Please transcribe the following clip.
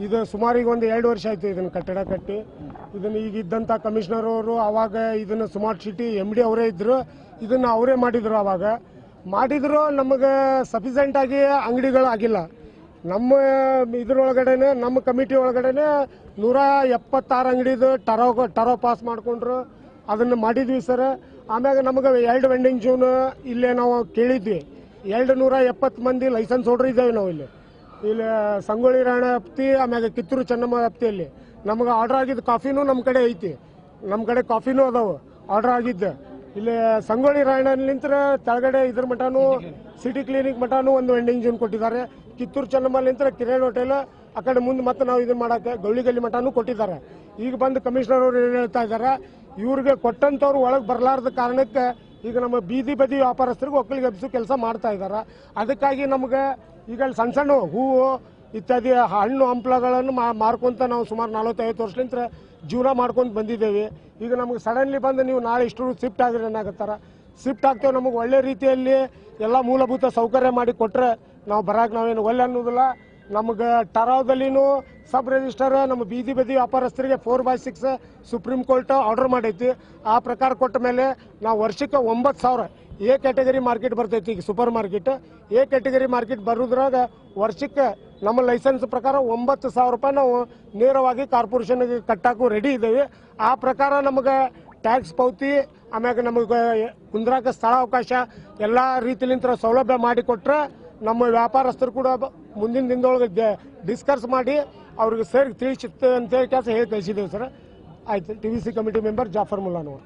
ಇದು ಸುಮಾರು ಈಗ ಒಂದು 2 ವರ್ಷ ಆಯ್ತು ಇದನ್ನ ಕಟ್ಟಡ ಕಟ್ಟಿ. ಇದನ್ನ ಈಗ ಇದ್ದಂತ ಕಮಿಷನರ್ ಅವರು ಅವಾಗ ಇದನ್ನ ಸ್ಮಾರ್ಟ್ ಸಿಟಿ MD ಅವರೇ ಇದ್ರು, ಇದನ್ನ ಅವರೇ ಮಾಡಿದ್ರು. ಅವಾಗ ಮಾಡಿದ್ರು, ನಮಗೆ ಸಫಿಸೆಂಟ್ ಆಗಿ ಅಂಗಡಿಗಳು ಆಗಿಲ್ಲ. ನಮ್ಮ ಇದ್ರೊಳಗಡೆನೆ ನಮ್ಮ ಕಮಿಟಿ ಒಳಗಡೆನೆ 176 ಅಂಗಡಿದು ಟರೋ ಪಾಸ್ ಮಾಡ್ಕೊಂಡ್ರು, ಅದನ್ನ ಮಾಡಿದ್ವಿ ಸರ್. ಆಮ್ಯಾಗ ನಮಗೆ 2 ವೆಂಡಿಂಗ್ ಜೋನ್ ಇಲ್ಲೇ ನಾವು ಕೇಳಿದ್ವಿ. 270 ಮಂದಿ ಲೈಸೆನ್ಸ್ ಹೋಲ್ಡರ್ ಇದ್ದೇವೆ ನಾವು ಇಲ್ಲಿ ಸಂಗೊಳ್ಳಿ ರಾಯಣ್ಣ ಹಪ್ತಿ, ಆಮ್ಯಾಗ ಕಿತ್ತೂರು ಚೆನ್ನಮ್ಮ ಹಪ್ತಿಯಲ್ಲಿ ನಮಗೆ ಆರ್ಡರ್ ಆಗಿದ್ದು ಕಾಫಿನೂ ನಮ್ಮ ಕಡೆ ಐತಿ. ನಮ್ಮ ಕಡೆ ಕಾಫಿನೂ ಅದಾವು ಆರ್ಡರ್ ಆಗಿದ್ದೆ. ಇಲ್ಲಿ ಸಂಗೊಳ್ಳಿ ರಾಯಣ್ಣಲಿಂತ ತೆಳಗಡೆ ಇದ್ರ ಮಟನೂ ಸಿಟಿ ಕ್ಲಿನಿಕ್ ಮಟನೂ ಒಂದು ವೆಂಡಿಂಗ್ ಜೋನ್ ಕೊಟ್ಟಿದ್ದಾರೆ. ಕಿತ್ತೂರು ಚೆನ್ನಮ್ಮಲಿಂತ ಕಿರಣ್ ಹೋಟೆಲ್ ಆ ಕಡೆ ಮುಂದೆ ಮತ್ತೆ ನಾವು ಇದನ್ನ ಮಾಡಕ್ಕೆ ಗೌಳಿಗಲ್ಲಿ ಮಟನೂ ಕೊಟ್ಟಿದ್ದಾರೆ. ಈಗ ಬಂದು ಕಮಿಷನರ್ ಅವರು ಏನು ಹೇಳ್ತಾ ಇದ್ದಾರೆ, ಇವ್ರಿಗೆ ಕೊಟ್ಟಂತವ್ರು ಒಳಗೆ ಬರಲಾರ್ದ ಕಾರಣಕ್ಕೆ ಈಗ ನಮ್ಮ ಬೀದಿ ಬದಿ ವ್ಯಾಪಾರಸ್ಥರಿಗೆ ಒಕ್ಕಲಿಗೆ ಹಬ್ಬಿಸೋ ಕೆಲಸ ಮಾಡ್ತಾ ಇದ್ದಾರೆ. ಅದಕ್ಕಾಗಿ ನಮ್ಗೆ ಈಗ ಸಣ್ಣ ಸಣ್ಣ ಹೂವು ಇತ್ಯಾದಿ ಹಣ್ಣು ಹಂಪಲಗಳನ್ನು ಮಾರ್ಕೊಂತ ನಾವು ಸುಮಾರು 40-50 ವರ್ಷದಿಂದ ಜೀವನ ಮಾಡ್ಕೊಂಡು ಬಂದಿದ್ದೇವೆ. ಈಗ ನಮಗೆ ಸಡನ್ಲಿ ಬಂದು ನೀವು ನಾಳೆ ಇಷ್ಟು ಶಿಫ್ಟ್ ಆಗಿರಿ ಏನಾಗತ್ತಾರ, ಶಿಫ್ಟ್ ಆಗ್ತೇವೆ. ನಮಗೆ ಒಳ್ಳೆ ರೀತಿಯಲ್ಲಿ ಎಲ್ಲ ಮೂಲಭೂತ ಸೌಕರ್ಯ ಮಾಡಿ ಕೊಟ್ಟರೆ ನಾವು ಬರಾಕ್ ನಾವೇನು ಒಳ್ಳೆ ಅನ್ನೋದಿಲ್ಲ. ನಮಗೆ ಟರಾವದಲ್ಲಿನೂ ಸಬ್ ರಿಜಿಸ್ಟರ್ ನಮ್ಮ ಬೀದಿ ಬದಿ ವ್ಯಾಪಾರಸ್ಥರಿಗೆ 4/6 ಸುಪ್ರೀಂ ಕೋರ್ಟ್ ಆರ್ಡರ್ ಮಾಡೈತಿ. ಆ ಪ್ರಕಾರ ಕೊಟ್ಟ ಮೇಲೆ ನಾವು ವರ್ಷಕ್ಕೆ 9,000 ಎ ಕ್ಯಾಟಗರಿ ಮಾರ್ಕೆಟ್ ಬರ್ತೈತಿ. ಈಗ super market A category market ಬರೋದ್ರಾಗ ವರ್ಷಕ್ಕೆ ನಮ್ಮ ಲೈಸೆನ್ಸ್ ಪ್ರಕಾರ 9,000 ರೂಪಾಯಿ ನಾವು ನೇರವಾಗಿ ಕಾರ್ಪೊರೇಷನ್ಗೆ ಕಟ್ಟಾಕು ರೆಡಿ ಇದ್ದೇವೆ. ಆ ಪ್ರಕಾರ ನಮಗೆ ಟ್ಯಾಕ್ಸ್ ಪಾವತಿ, ಆಮ್ಯಾಗ ನಮಗೆ ಕುಂದ್ರಾಕ ಸ್ಥಳ ಅವಕಾಶ ಎಲ್ಲ ರೀತಿಲಿಂತ ಸೌಲಭ್ಯ ಮಾಡಿಕೊಟ್ರೆ ನಮ್ಮ ವ್ಯಾಪಾರಸ್ಥರು ಕೂಡ ಮುಂದಿನ ದಿನದೊಳಗೆ ಡಿಸ್ಕಸ್ ಮಾಡಿ ಅವ್ರಿಗೆ ಸರ್ ತಿಳಿಸುತ್ತೆ ಅಂತೇಳಿ ಕೆಲಸ ಹೇಳಿ ಕಳಿಸಿದ್ದೇವೆ ಸರ್. ಆಯ್ತು. TVC committee member Jafar ಮುಲ್ಲಾನವರು.